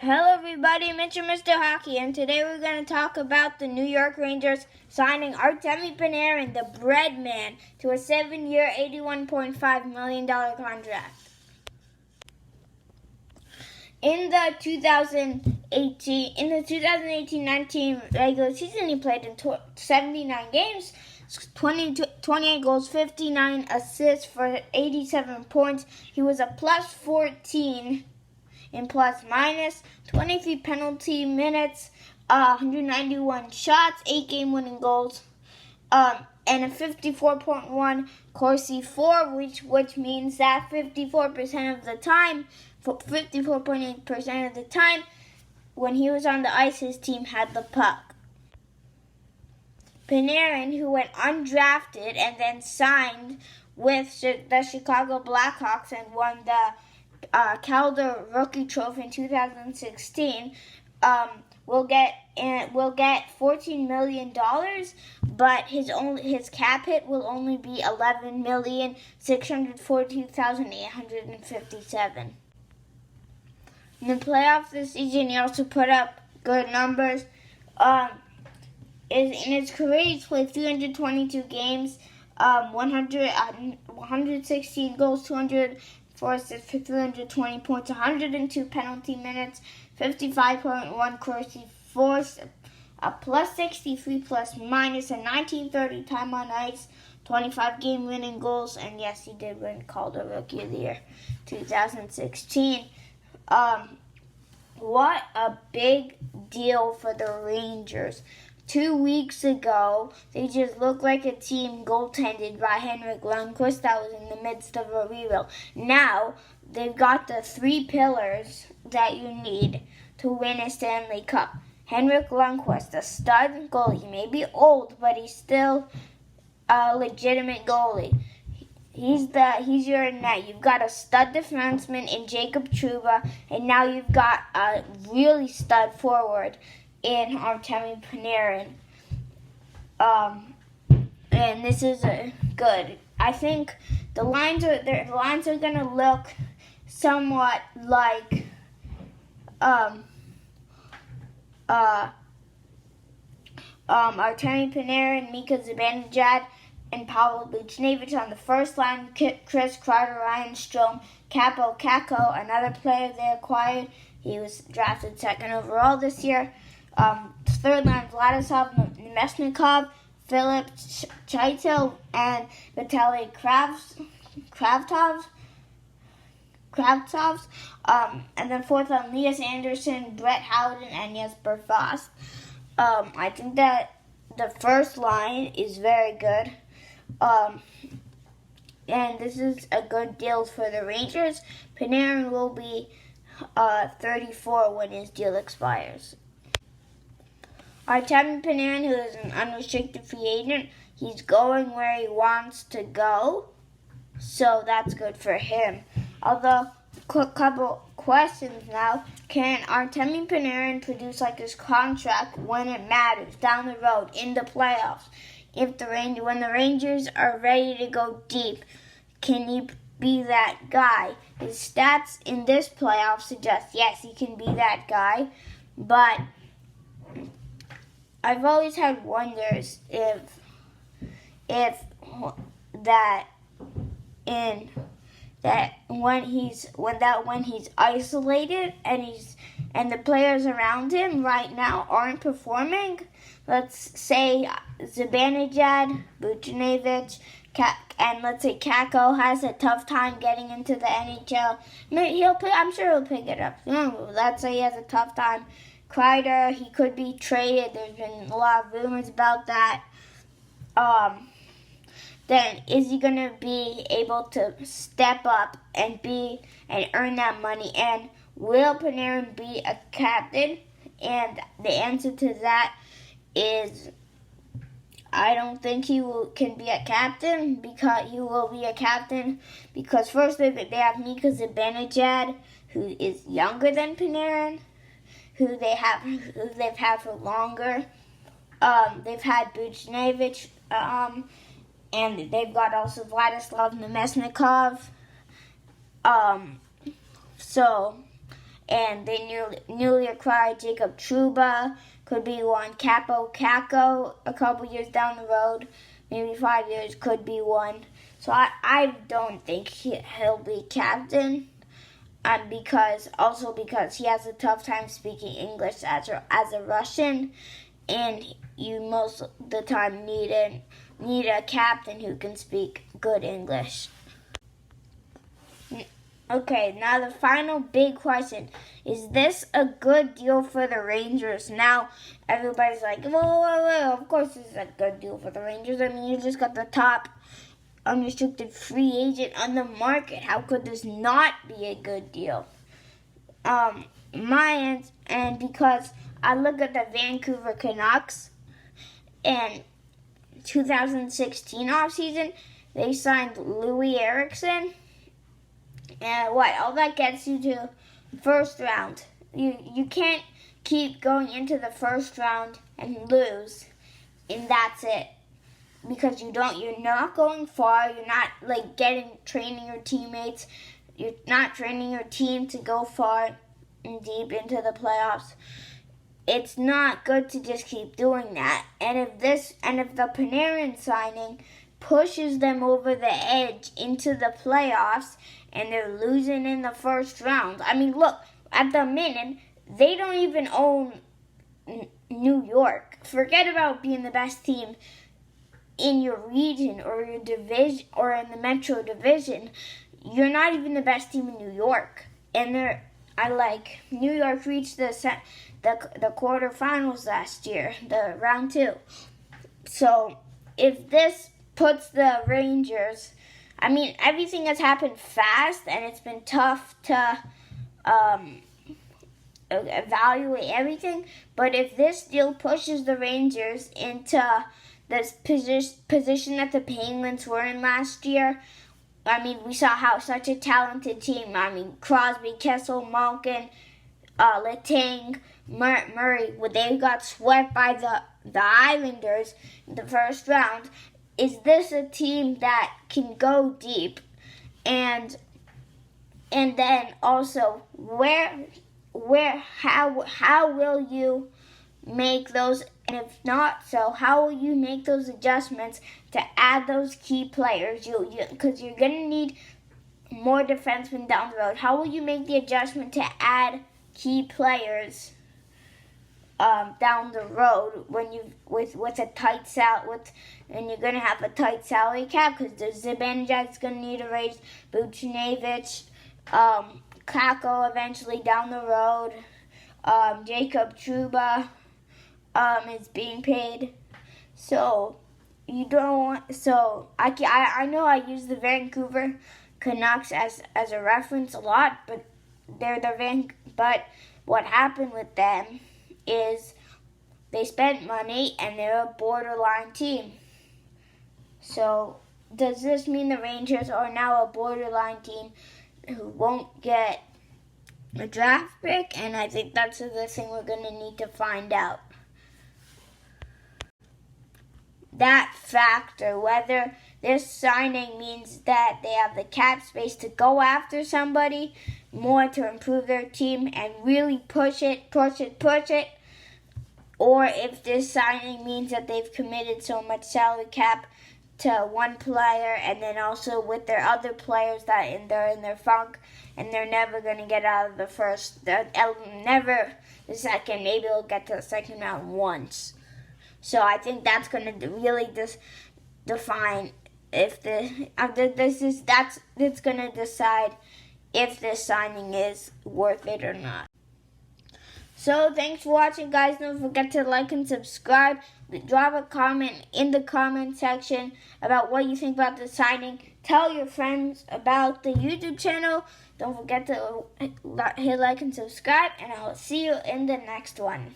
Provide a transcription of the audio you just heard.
Hello everybody, Mr. Hockey, and today we're going to talk about the New York Rangers signing Artemi Panarin, the bread man, to a 7-year, $81.5 million contract. In the 2018-19 regular season, he played in 79 games, 28 goals, 59 assists for 87 points. He was a plus 14 in plus minus, 23 penalty minutes, 191 shots, 8 game-winning goals, and a 54.1 Corsi for, which means that 54% of the time, 54.8% of the time, when he was on the ice, his team had the puck. Panarin, who went undrafted and then signed with the Chicago Blackhawks and won the Calder Rookie Trophy in 2016, will get $14 million, but his cap hit will only be $11,642,857. In the playoffs this season, he also put up good numbers. In his career, he's played 322 games, 116 goals, 204 assists for 320 points, 102 penalty minutes, 55.1 Corsi force, a plus 63 plus minus, a 1930 time on ice, 25 game-winning goals, and yes, he did win Calder Rookie of the Year 2016. What a big deal for the Rangers. 2 weeks ago, they just looked like a team goaltended by Henrik Lundqvist that was in the midst of a rebuild. Now, they've got the 3 pillars that you need to win a Stanley Cup. Henrik Lundqvist, a stud goalie. He may be old, but he's still a legitimate goalie. He's your net. You've got a stud defenseman in Jacob Trouba, and now you've got a really stud forward in Artemi Panarin. And this is good. I think the lines are going to look somewhat like Artemi Panarin, Mika Zibanejad, and Pavel Buchnevich on the first line. Chris Kreider, Ryan Strome, Capo Kakko, another player they acquired. He was drafted second overall this year. Third line, Vladislav Nemesnikov, Philip Chytil, and Vitaly Kravtsov. And then fourth line, Elias Anderson, Brett Howden, and Jesper Fast. I think that the first line is very good. And this is a good deal for the Rangers. Panarin will be 34 when his deal expires. Artemi Panarin, who is an unrestricted free agent, he's going where he wants to go, so that's good for him. Although, quick couple questions now. Can Artemi Panarin produce like his contract when it matters, down the road, in the playoffs? When the Rangers are ready to go deep, can he be that guy? His stats in this playoff suggest, yes, he can be that guy, but I've always had wonders if when he's isolated and the players around him right now aren't performing. Let's say Zibanejad, Buchnevich, and let's say Kakko has a tough time getting into the NHL. I'm sure he'll pick it up. Let's say he has a tough time. Kreider, he could be traded. There's been a lot of rumors about that. Then is he going to be able to step up and earn that money? And will Panarin be a captain? And the answer to that is I don't think can be a captain because he will be a captain because first they have Mika Zibanejad, who is younger than Panarin, who they've had for longer. They've had Buchnevich, and they've got also Vladislav Nemesnikov. And the newly acquired Jacob Trouba could be one. Capo Caco, a couple years down the road, maybe 5 years, could be one. So I don't think he'll be captain. Because he has a tough time speaking English as a Russian, and you most of the time need a captain who can speak good English. Okay, now the final big question. Is this a good deal for the Rangers? Now, everybody's like, well, of course this is a good deal for the Rangers. I mean, you just got the top unrestricted free agent on the market. How could this not be a good deal? And because I look at the Vancouver Canucks and 2016 offseason, they signed Louis Eriksson. And all that gets you to first round. You can't keep going into the first round and lose, and that's it. Because you're not going far. You're not training your teammates. You're not training your team to go far and deep into the playoffs. It's not good to just keep doing that. And if the Panarin signing pushes them over the edge into the playoffs and they're losing in the first round, I mean, look, at the minute they don't even own New York. Forget about being the best team in your region or your division or in the Metro Division. You're not even the best team in New York. And New York reached the quarterfinals last year, the round 2. So if this puts the Rangers, I mean, everything has happened fast and it's been tough to evaluate everything. But if this deal pushes the Rangers into this position that the Penguins were in last year, I mean, we saw how such a talented team, I mean, Crosby, Kessel, Malkin, Letang, Murray, when they got swept by the Islanders in the first round. Is this a team that can go deep? And then also, how will you make those? And if not so, how will you make those adjustments to add those key players? Because you're going to need more defensemen down the road. How will you make the adjustment to add key players down the road when with a tight and you're going to have a tight salary cap? Because the Zibanejad's going to need a raise, Buchnevich, Kako eventually down the road, Jacob Trouba is being paid. So you don't want. So I know I use the Vancouver Canucks as a reference a lot, but but what happened with them is they spent money and they're a borderline team. So does this mean the Rangers are now a borderline team who won't get a draft pick? And I think that's the thing we're going to need to find out. That factor, whether this signing means that they have the cap space to go after somebody more to improve their team and really push it, or if this signing means that they've committed so much salary cap to one player, and then also with their other players that they're in their funk and they're never going to get out of the second. Maybe they'll get to the second round once. So I think that's going to really define if it's going to decide if this signing is worth it or not. So thanks for watching, guys. Don't forget to like and subscribe. Drop a comment in the comment section about what you think about the signing. Tell your friends about the YouTube channel. Don't forget to hit like and subscribe, and I'll see you in the next one.